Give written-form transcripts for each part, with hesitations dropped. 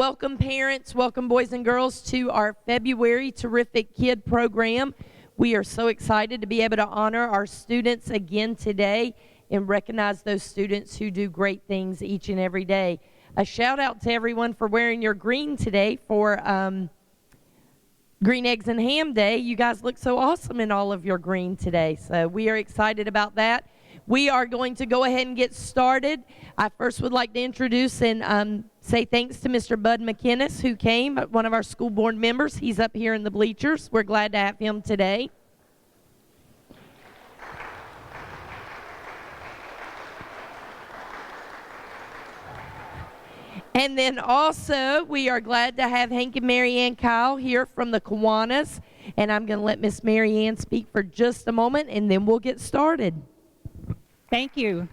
Welcome parents, welcome boys and girls to our February Terrific Kid program. We are so excited to be able to honor our students again today and recognize those students who do great things each and every day. A shout out to everyone for wearing your green today for Green Eggs and Ham Day. You guys look so awesome in all of your green today, so we are excited about that. We are going to go ahead and get started. I first would like to introduce and say thanks to Mr. Bud McInnes, who came, one of our school board members. He's up here in the bleachers. We're glad to have him today. And then also, we are glad to have Hank and Mary Ann Kyle here from the Kiwanis. And I'm going to let Miss Mary Ann speak for just a moment, and then we'll get started. Thank you.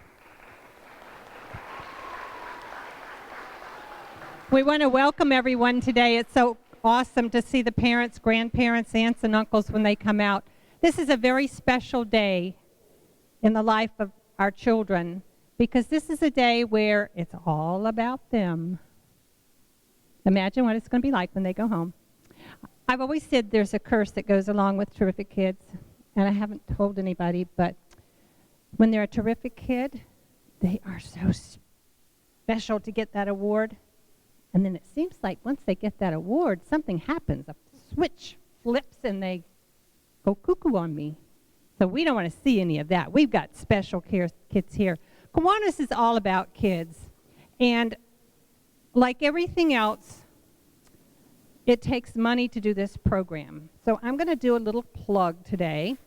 We want to welcome everyone today. It's so awesome to see the parents, grandparents, aunts, and uncles when they come out. This is a very special day in the life of our children because this is a day where it's all about them. Imagine what it's going to be like when they go home. I've always said there's a curse that goes along with terrific kids, and I haven't told anybody, but when they're a terrific kid, they are so special to get that award. And then it seems like once they get that award, something happens. A switch flips and they go cuckoo on me. So we don't want to see any of that. We've got special kids here. Kiwanis is all about kids. And like everything else, it takes money to do this program. So I'm going to do a little plug today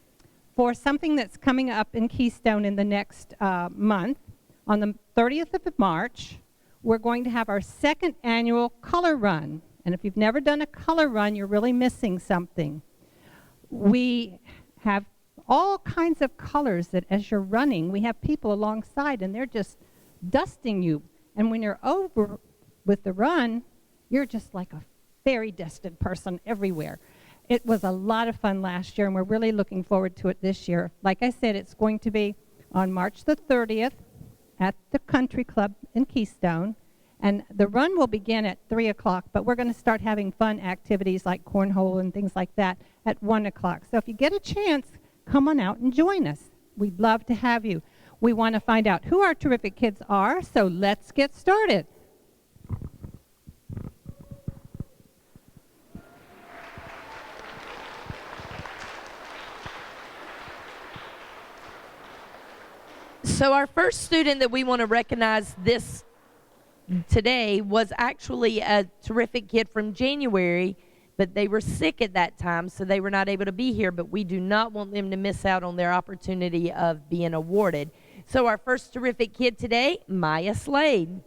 for something that's coming up in Keystone in the next month. On the 30th of March, we're going to have our second annual color run. And if you've never done a color run, you're really missing something. We have all kinds of colors that as you're running, we have people alongside and they're just dusting you. And when you're over with the run, you're just like a fairy dusted person everywhere. It was a lot of fun last year, and we're really looking forward to it this year. Like I said, it's going to be on March the 30th at the Country Club in Keystone, and the run will begin at 3 o'clock, but we're going to start having fun activities like cornhole and things like that at 1 o'clock. So if you get a chance, come on out and join us. We'd love to have you. We want to find out who our terrific kids are, so let's get started. So our first student that we want to recognize today was actually a terrific kid from January, but they were sick at that time, so they were not able to be here, but we do not want them to miss out on their opportunity of being awarded. So our first terrific kid today, Maya Slade.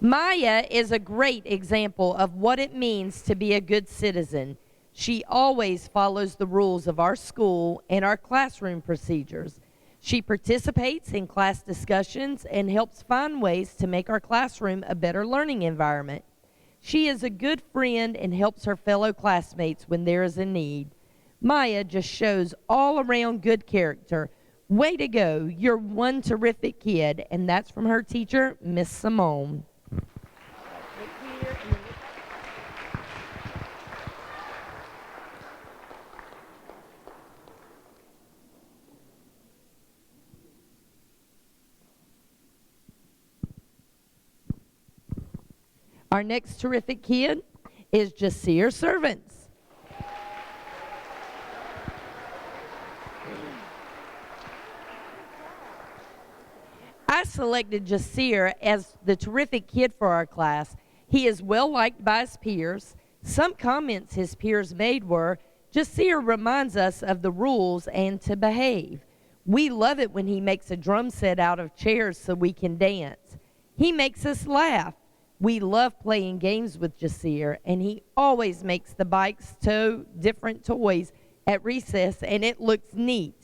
Maya is a great example of what it means to be a good citizen. She always follows the rules of our school and our classroom procedures. She participates in class discussions and helps find ways to make our classroom a better learning environment. She is a good friend and helps her fellow classmates when there is a need. Maya just shows all around good character. Way to go, you're one terrific kid, and that's from her teacher, Miss Simone. Our next terrific kid is Jasir Servants. I selected Jasir as the terrific kid for our class. He is well liked by his peers. Some comments his peers made were, Jasir reminds us of the rules and to behave. We love it when he makes a drum set out of chairs so we can dance. He makes us laugh. We love playing games with Jasir, and he always makes the bikes tow different toys at recess, and it looks neat.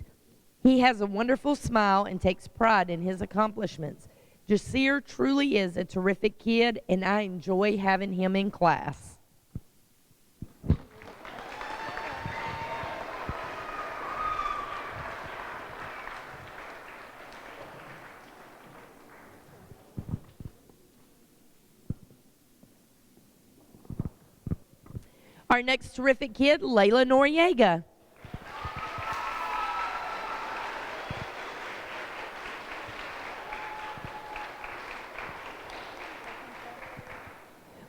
He has a wonderful smile and takes pride in his accomplishments. Jasir truly is a terrific kid, and I enjoy having him in class. Our next terrific kid, Layla Noriega.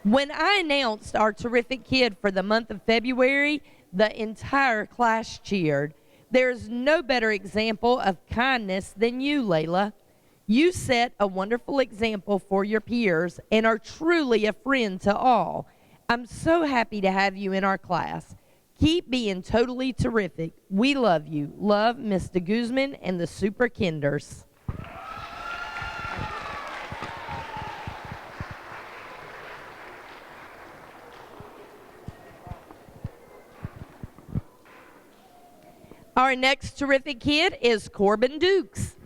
When I announced our terrific kid for the month of February, the entire class cheered. There's no better example of kindness than you, Layla. You set a wonderful example for your peers and are truly a friend to all. I'm so happy to have you in our class. Keep being totally terrific. We love you. Love, Mr. Guzman and the Super Kinders. Our next terrific kid is Corbin Dukes.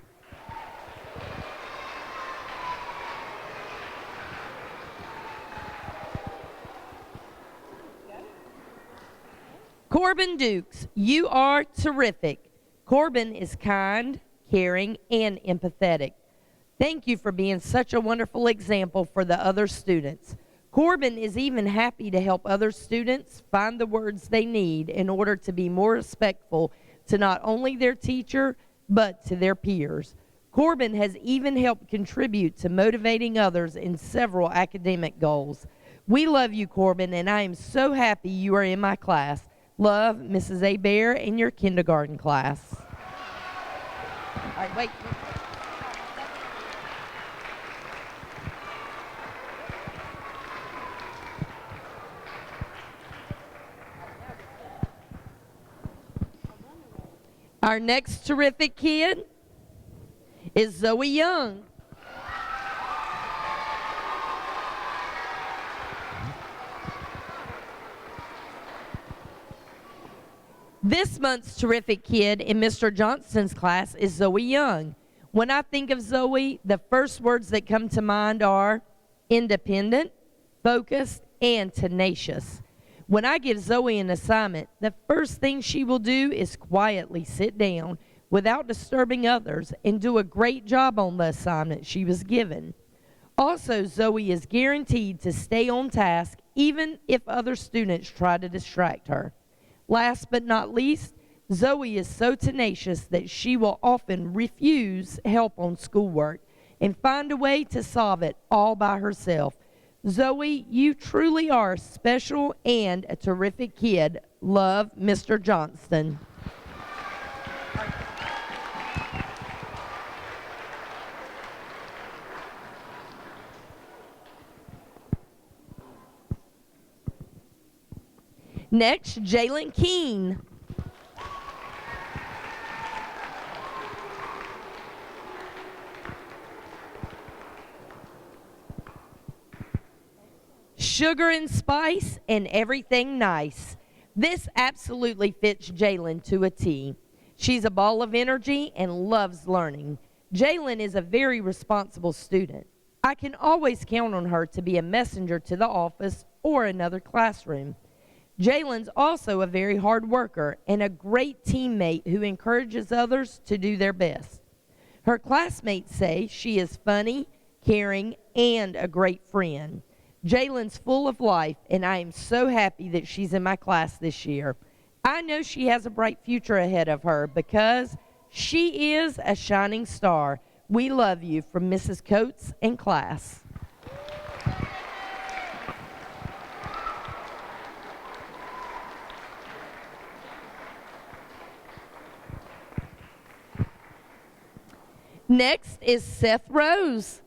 Corbin Dukes, you are terrific. Corbin is kind, caring, and empathetic. Thank you for being such a wonderful example for the other students. Corbin is even happy to help other students find the words they need in order to be more respectful to not only their teacher, but to their peers. Corbin has even helped contribute to motivating others in several academic goals. We love you, Corbin, and I am so happy you are in my class. Love, Mrs. Bear and your kindergarten class. All right, wait. Our next terrific kid is Zoe Young. This month's terrific kid in Mr. Johnston's class is Zoe Young. When I think of Zoe, the first words that come to mind are independent, focused, and tenacious. When I give Zoe an assignment, the first thing she will do is quietly sit down without disturbing others and do a great job on the assignment she was given. Also, Zoe is guaranteed to stay on task even if other students try to distract her. Last but not least, Zoe is so tenacious that she will often refuse help on schoolwork and find a way to solve it all by herself. Zoe, you truly are special and a terrific kid. Love, Mr. Johnston. Next, Jalen Keene. Sugar and spice and everything nice. This absolutely fits Jalen to a T. She's a ball of energy and loves learning. Jalen is a very responsible student. I can always count on her to be a messenger to the office or another classroom. Jalen's also a very hard worker and a great teammate who encourages others to do their best. Her classmates say she is funny, caring, and a great friend. Jalen's full of life, and I am so happy that she's in my class this year. I know she has a bright future ahead of her because she is a shining star. We love you, from Mrs. Coates and class. Next is Seth Rose.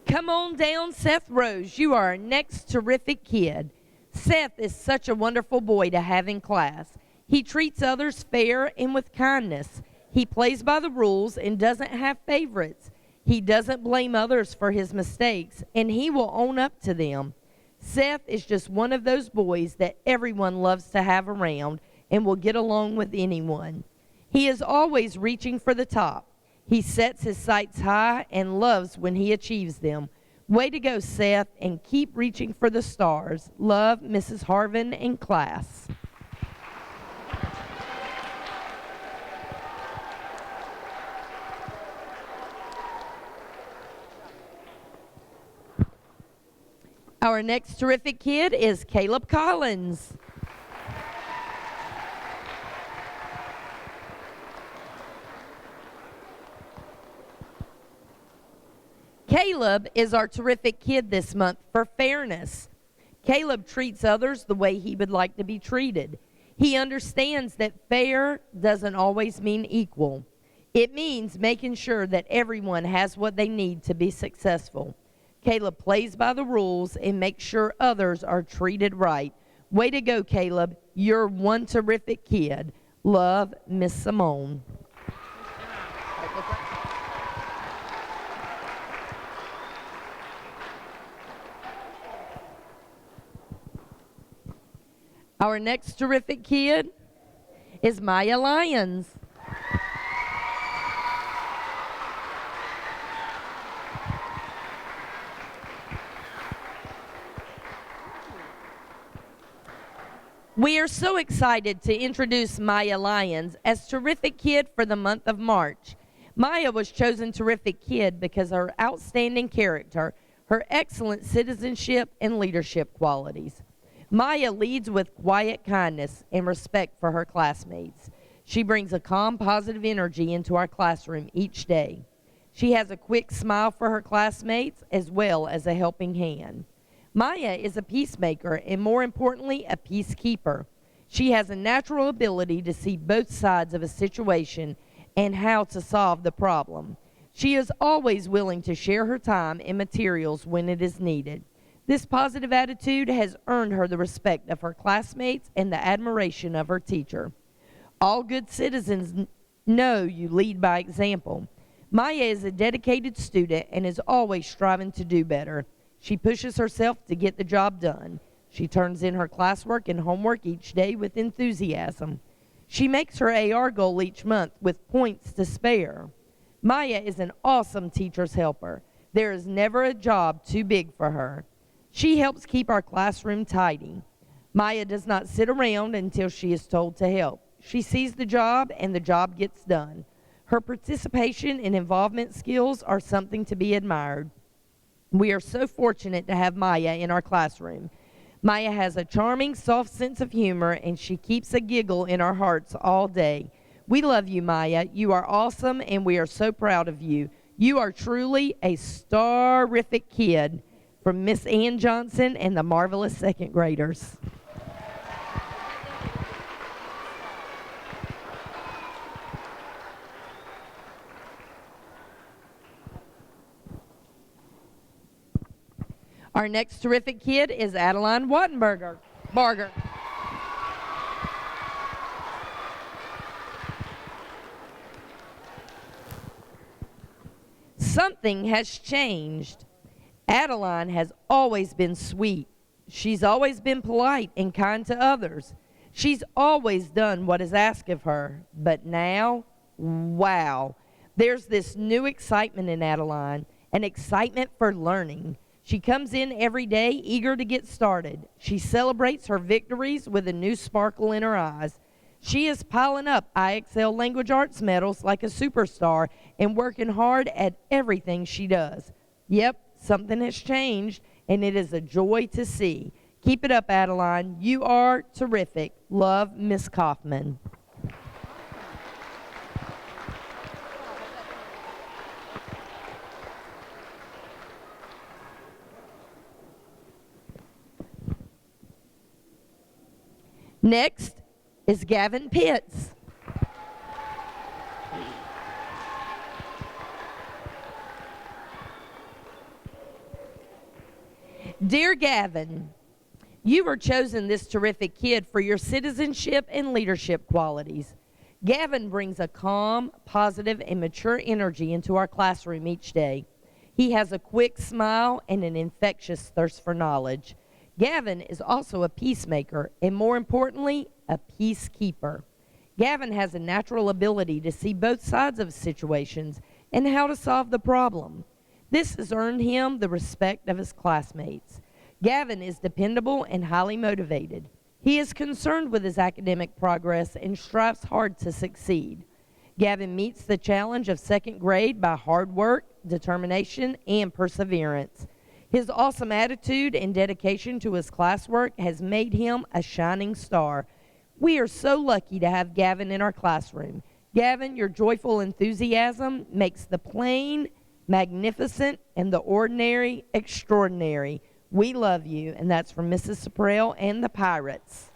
Come on down, Seth Rose. You are our next terrific kid. Seth is such a wonderful boy to have in class. He treats others fair and with kindness. He plays by the rules and doesn't have favorites. He doesn't blame others for his mistakes, and he will own up to them. Seth is just one of those boys that everyone loves to have around and will get along with anyone. He is always reaching for the top. He sets his sights high and loves when he achieves them. Way to go, Seth, and keep reaching for the stars. Love, Mrs. Harvin and class. Our next terrific kid is Caleb Collins. Caleb is our terrific kid this month for fairness. Caleb treats others the way he would like to be treated. He understands that fair doesn't always mean equal. It means making sure that everyone has what they need to be successful. Caleb plays by the rules and makes sure others are treated right. Way to go, Caleb. You're one terrific kid. Love, Miss Simone. Our next terrific kid is Maya Lyons. We are so excited to introduce Maya Lyons as Terrific Kid for the month of March. Maya was chosen Terrific Kid because of her outstanding character, her excellent citizenship and leadership qualities. Maya leads with quiet kindness and respect for her classmates. She brings a calm, positive energy into our classroom each day. She has a quick smile for her classmates as well as a helping hand. Maya is a peacemaker and, more importantly, a peacekeeper. She has a natural ability to see both sides of a situation and how to solve the problem. She is always willing to share her time and materials when it is needed. This positive attitude has earned her the respect of her classmates and the admiration of her teacher. All good citizens know you lead by example. Maya is a dedicated student and is always striving to do better. She pushes herself to get the job done. She turns in her classwork and homework each day with enthusiasm. She makes her AR goal each month with points to spare. Maya is an awesome teacher's helper. There is never a job too big for her. She helps keep our classroom tidy. Maya does not sit around until she is told to help. She sees the job and the job gets done. Her participation and involvement skills are something to be admired. We are so fortunate to have Maya in our classroom. Maya has a charming, soft sense of humor, and she keeps a giggle in our hearts all day. We love you, Maya. You are awesome, and we are so proud of you. You are truly a star-rific kid. From Miss Ann Johnson and the marvelous second graders. Our next terrific kid is Adeline Wattenberger. Barger. Something has changed. Adeline has always been sweet. She's always been polite and kind to others. She's always done what is asked of her. But now, wow, there's this new excitement in Adeline, an excitement for learning. She comes in every day eager to get started. She celebrates her victories with a new sparkle in her eyes. She is piling up IXL Language Arts medals like a superstar and working hard at everything she does. Yep, something has changed, and it is a joy to see. Keep it up, Adeline. You are terrific. Love, Miss Kaufman. Next is Gavin Pitts. Dear Gavin, you were chosen this terrific kid for your citizenship and leadership qualities. Gavin brings a calm, positive, and mature energy into our classroom each day. He has a quick smile and an infectious thirst for knowledge. Gavin is also a peacemaker and, more importantly, a peacekeeper. Gavin has a natural ability to see both sides of situations and how to solve the problem. This has earned him the respect of his classmates. Gavin is dependable and highly motivated. He is concerned with his academic progress and strives hard to succeed. Gavin meets the challenge of second grade by hard work, determination, and perseverance. His awesome attitude and dedication to his classwork has made him a shining star. We are so lucky to have Gavin in our classroom. Gavin, your joyful enthusiasm makes the plain magnificent and the ordinary extraordinary. We love you, and that's from Mrs. Saprell and the Pirates.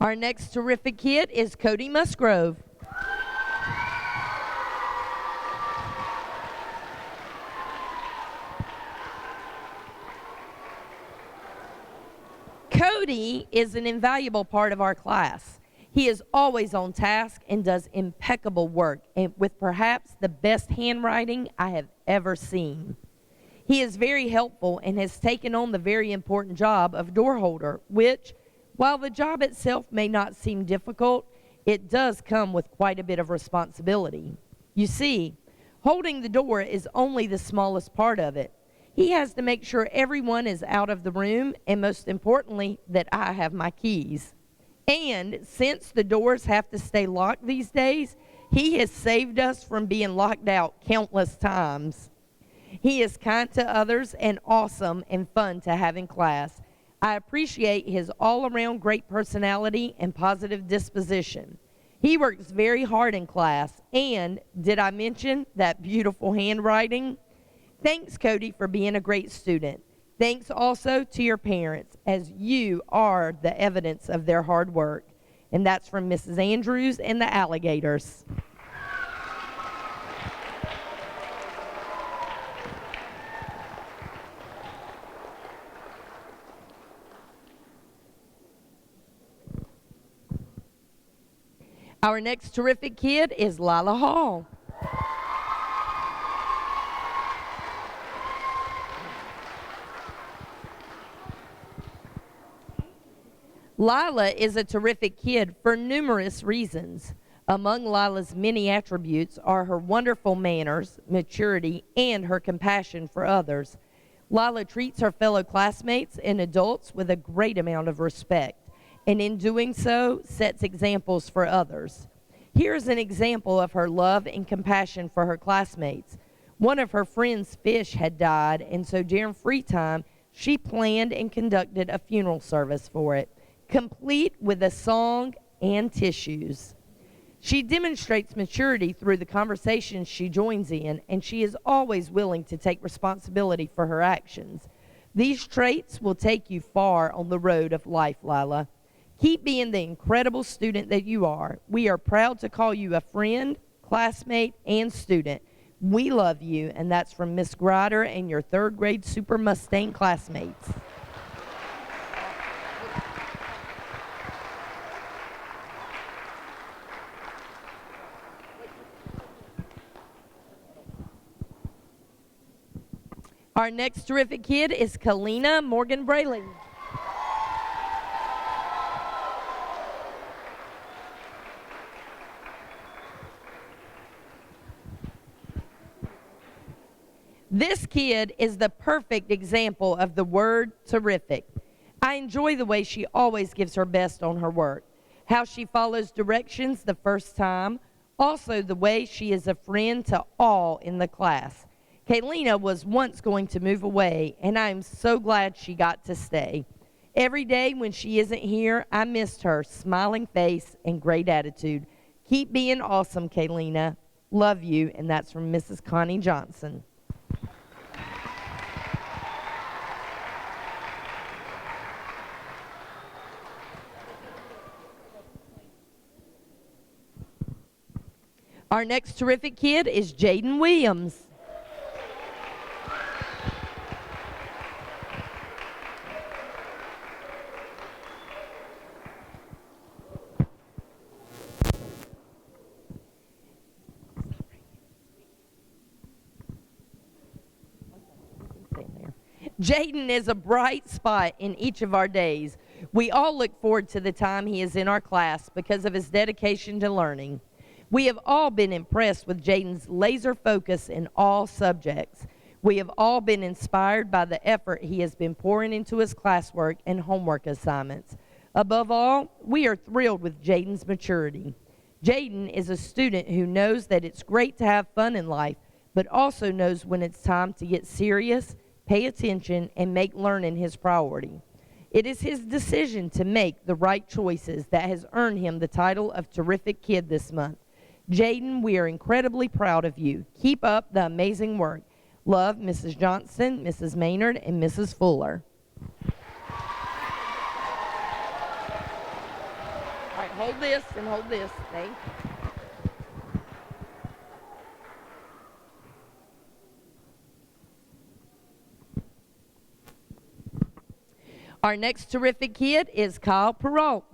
Our next terrific kid is Cody Musgrove. Cody is an invaluable part of our class. He is always on task and does impeccable work, and with perhaps the best handwriting I have ever seen. He is very helpful and has taken on the very important job of door holder, which, while the job itself may not seem difficult, it does come with quite a bit of responsibility. You see, holding the door is only the smallest part of it. He has to make sure everyone is out of the room, and most importantly, that I have my keys. And since the doors have to stay locked these days, he has saved us from being locked out countless times. He is kind to others and awesome and fun to have in class. I appreciate his all-around great personality and positive disposition. He works very hard in class, and did I mention that beautiful handwriting? Thanks, Cody, for being a great student. Thanks also to your parents, as you are the evidence of their hard work. And that's from Mrs. Andrews and the Alligators. Our next terrific kid is Lila Hall. Lila is a terrific kid for numerous reasons. Among Lila's many attributes are her wonderful manners, maturity, and her compassion for others. Lila treats her fellow classmates and adults with a great amount of respect, and in doing so, sets examples for others. Here's an example of her love and compassion for her classmates. One of her friend's fish had died, and so during free time, she planned and conducted a funeral service for it, complete with a song and tissues. She demonstrates maturity through the conversations she joins in, and she is always willing to take responsibility for her actions. These traits will take you far on the road of life, Lila. Keep being the incredible student that you are. We are proud to call you a friend, classmate, and student. We love you, and that's from Miss Grider and your third grade Super Mustang classmates. Our next terrific kid is Kalina Morgan Braley. This kid is the perfect example of the word terrific. I enjoy the way she always gives her best on her work, how she follows directions the first time, also the way she is a friend to all in the class. Kaylina was once going to move away, and I am so glad she got to stay. Every day when she isn't here, I missed her smiling face and great attitude. Keep being awesome, Kaylina. Love you, and that's from Mrs. Connie Johnson. Our next terrific kid is Jaden Williams. Jaden is a bright spot in each of our days. We all look forward to the time he is in our class because of his dedication to learning. We have all been impressed with Jaden's laser focus in all subjects. We have all been inspired by the effort he has been pouring into his classwork and homework assignments. Above all, we are thrilled with Jaden's maturity. Jaden is a student who knows that it's great to have fun in life, but also knows when it's time to get serious, pay attention, and make learning his priority. It is his decision to make the right choices that has earned him the title of Terrific Kid this month. Jaden, we are incredibly proud of you. Keep up the amazing work. Love, Mrs. Johnson, Mrs. Maynard, and Mrs. Fuller. All right, hold this and hold this. Thank you. Our next terrific kid is Kyle Perrault.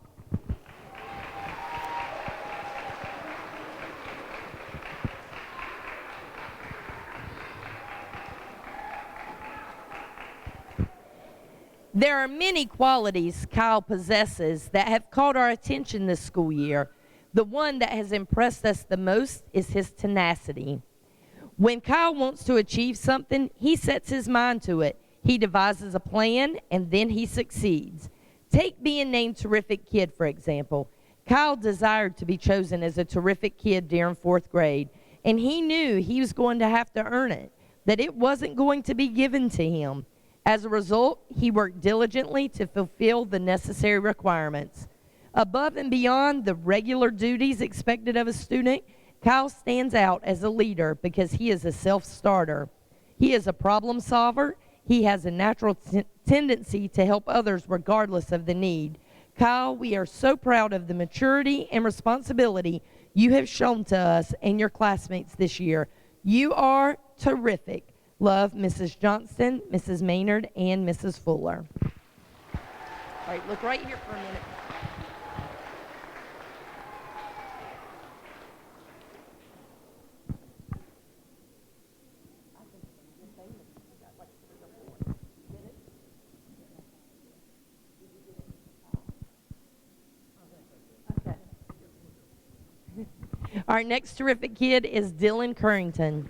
There are many qualities Kyle possesses that have caught our attention this school year. The one that has impressed us the most is his tenacity. When Kyle wants to achieve something, he sets his mind to it. He devises a plan, and then he succeeds. Take being named Terrific Kid, for example. Kyle desired to be chosen as a terrific kid during 4th grade, and he knew he was going to have to earn it, that it wasn't going to be given to him. As a result, he worked diligently to fulfill the necessary requirements. Above and beyond the regular duties expected of a student, Kyle stands out as a leader because he is a self-starter. He is a problem solver. He has a natural tendency to help others regardless of the need. Kyle, we are so proud of the maturity and responsibility you have shown to us and your classmates this year. You are terrific. Love, Mrs. Johnston, Mrs. Maynard, and Mrs. Fuller. All right, look right here for a minute. Our next terrific kid is Dylan Currington.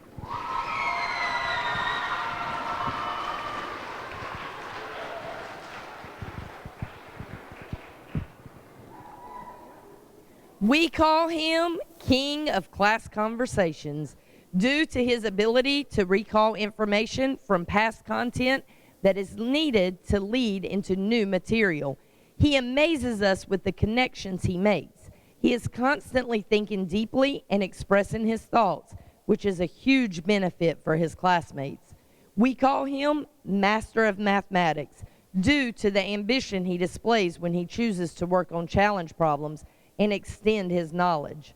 We call him King of Class Conversations due to his ability to recall information from past content that is needed to lead into new material. He amazes us with the connections he makes. He is constantly thinking deeply and expressing his thoughts, which is a huge benefit for his classmates. We call him Master of Mathematics due to the ambition he displays when he chooses to work on challenge problems and extend his knowledge.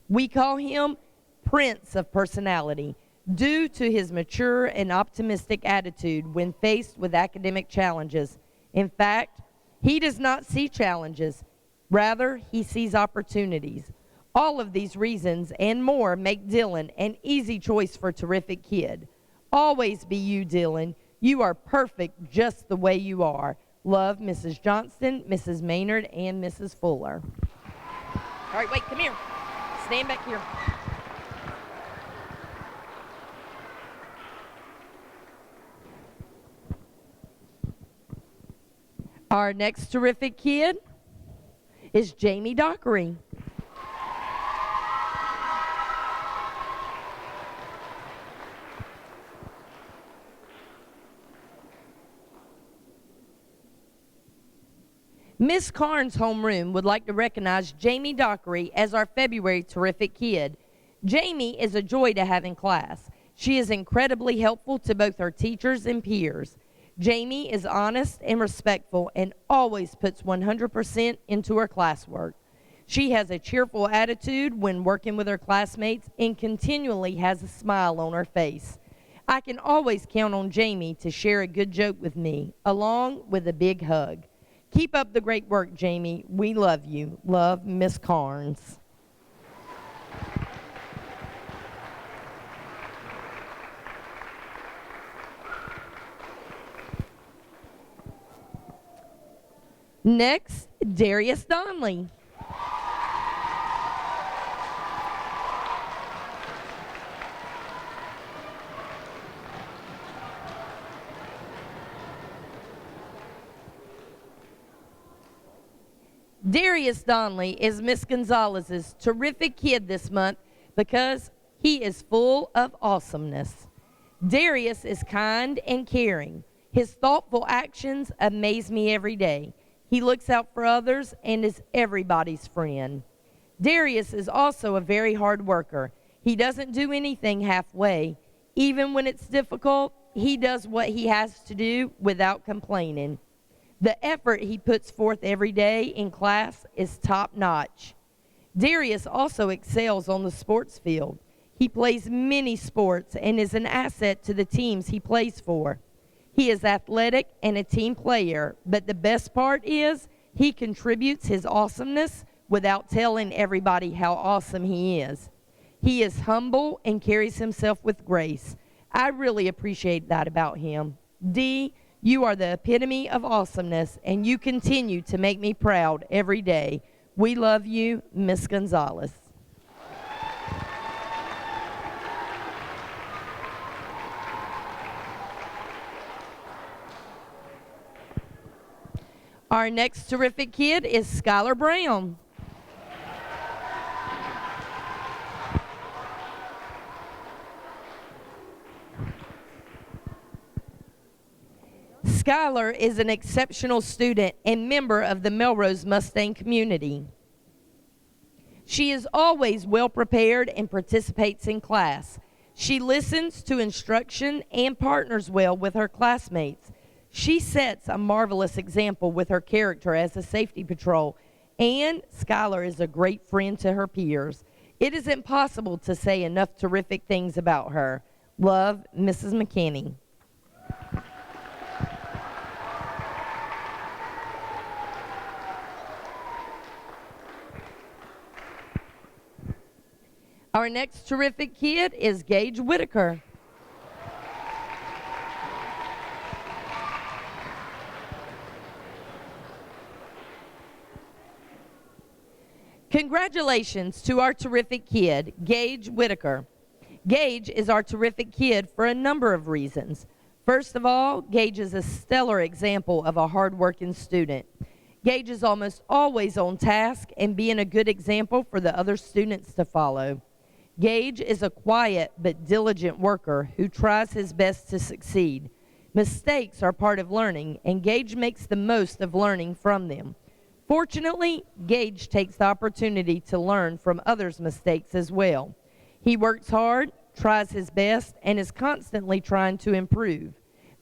We call him Prince of Personality due to his mature and optimistic attitude when faced with academic challenges. In fact, he does not see challenges. Rather, he sees opportunities. All of these reasons and more make Dylan an easy choice for Terrific Kid. Always be you, Dylan. You are perfect just the way you are. Love, Mrs. Johnston, Mrs. Maynard, and Mrs. Fuller. All right, wait, come here. Stand back here. Our next terrific kid is Jamie Dockery. Miss Carnes' homeroom would like to recognize Jamie Dockery as our February Terrific Kid. Jamie is a joy to have in class. She is incredibly helpful to both her teachers and peers. Jamie is honest and respectful and always puts 100% into her classwork. She has a cheerful attitude when working with her classmates and continually has a smile on her face. I can always count on Jamie to share a good joke with me, along with a big hug. Keep up the great work, Jamie. We love you. Love, Miss Carnes. Next, Darius Donley. Darius Donnelly is Miss Gonzalez's terrific kid this month because he is full of awesomeness. Darius is kind and caring. His thoughtful actions amaze me every day. He looks out for others and is everybody's friend. Darius is also a very hard worker. He doesn't do anything halfway. Even when it's difficult, he does what he has to do without complaining. The effort he puts forth every day in class is top notch. Darius also excels on the sports field. He plays many sports and is an asset to the teams he plays for. He is athletic and a team player, but the best part is he contributes his awesomeness without telling everybody how awesome he is. He is humble and carries himself with grace. I really appreciate that about him. Dee, you are the epitome of awesomeness, and you continue to make me proud every day. We love you, Miss Gonzalez. Our next terrific kid is Skylar Brown. Skylar is an exceptional student and member of the Melrose Mustang community. She is always well prepared and participates in class. She listens to instruction and partners well with her classmates. She sets a marvelous example with her character as a safety patrol, and Skylar is a great friend to her peers. It is impossible to say enough terrific things about her. Love, Mrs. McKinney. Our next terrific kid is Gage Whitaker. Congratulations to our terrific kid, Gage Whitaker. Gage is our terrific kid for a number of reasons. First of all, Gage is a stellar example of a hard-working student. Gage is almost always on task and being a good example for the other students to follow. Gage is a quiet but diligent worker who tries his best to succeed. Mistakes are part of learning, and Gage makes the most of learning from them. Fortunately, Gage takes the opportunity to learn from others' mistakes as well. He works hard, tries his best, and is constantly trying to improve.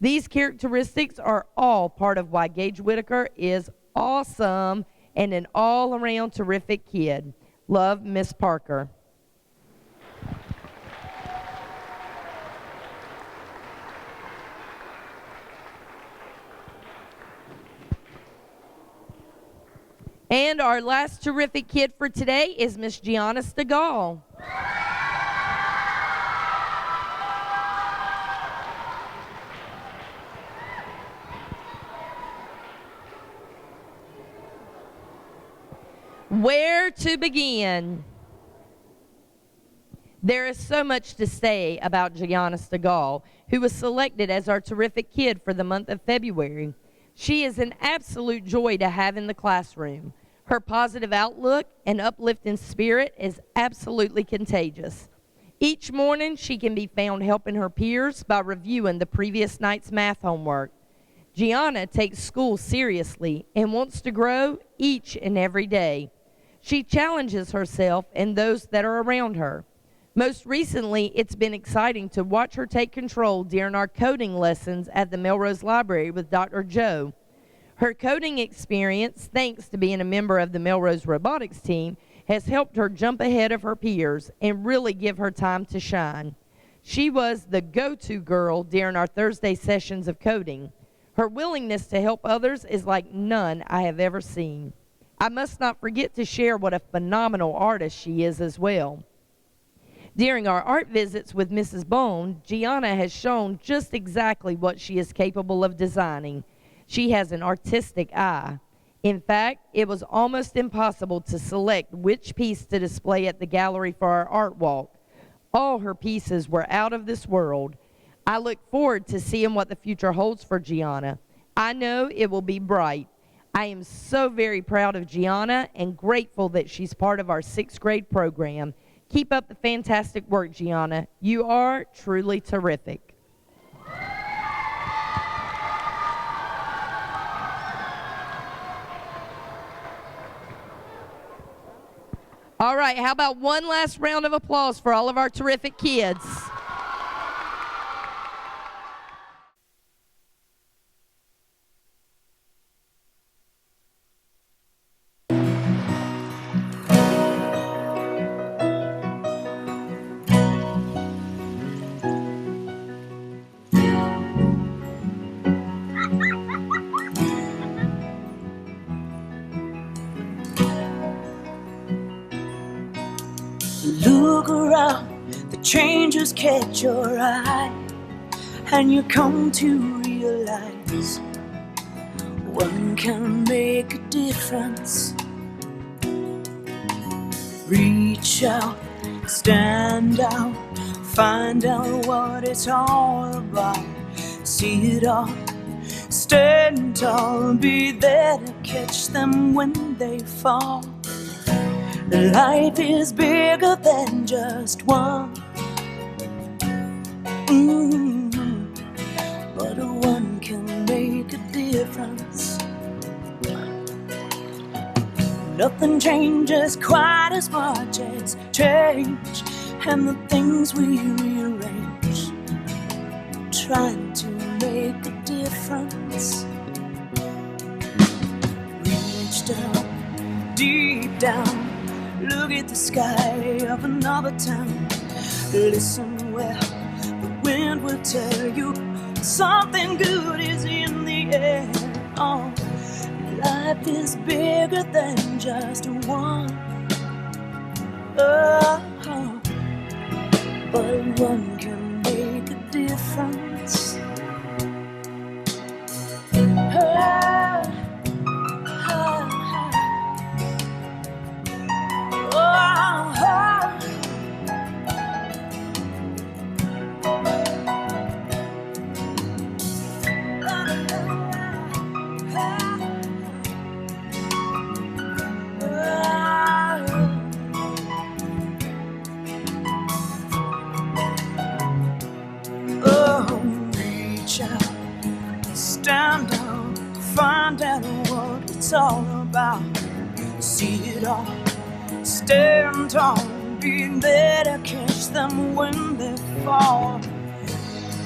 These characteristics are all part of why Gage Whitaker is awesome and an all-around terrific kid. Love, Miss Parker. And our last terrific kid for today is Miss Gianna Stegall. Where to begin? There is so much to say about Gianna Stegall, who was selected as our terrific kid for the month of February. She is an absolute joy to have in the classroom. Her positive outlook and uplifting spirit is absolutely contagious. Each morning, she can be found helping her peers by reviewing the previous night's math homework. Gianna takes school seriously and wants to grow each and every day. She challenges herself and those that are around her. Most recently, it's been exciting to watch her take control during our coding lessons at the Melrose Library with Dr. Joe. Her coding experience, thanks to being a member of the Melrose robotics team, has helped her jump ahead of her peers and really give her time to shine. She was the go-to girl during our Thursday sessions of coding. Her willingness to help others is like none I have ever seen. I must not forget to share what a phenomenal artist she is as well. During our art visits with Mrs. Bone, Gianna has shown just exactly what she is capable of designing. She has an artistic eye. In fact, it was almost impossible to select which piece to display at the gallery for our art walk. All her pieces were out of this world. I look forward to seeing what the future holds for Gianna. I know it will be bright. I am so very proud of Gianna and grateful that she's part of our 6th grade program. Keep up the fantastic work, Gianna. You are truly terrific. All right, how about one last round of applause for all of our terrific kids? Look around, the changes catch your eye, and you come to realize one can make a difference. Reach out, stand out, find out what it's all about. See it all, stand tall, be there to catch them when they fall. Life is bigger than just one, but one can make a difference. Nothing changes quite as much as change, and the things we rearrange, trying to make a difference. Reach down, deep down, look at the sky of another town. Listen well, the wind will tell you something good is in the air. Oh, life is bigger than just one. Oh, but one can make a difference. Oh, reach out, stand out, find out what it's all about. See it all, stand tall, be there to catch them when they fall.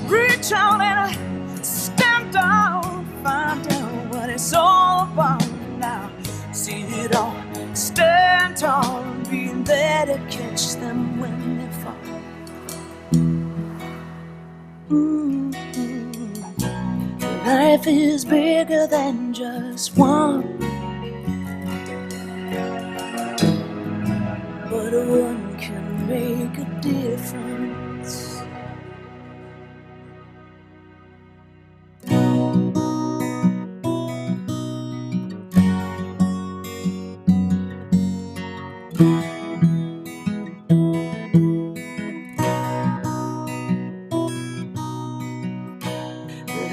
Reach out and stand down, find out what it's all about now. See it all, stand tall, be there to catch them when they fall. Life is bigger than just one, but one can make a difference.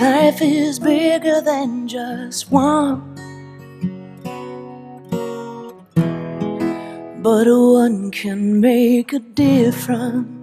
Life is bigger than just one, but one can make a difference.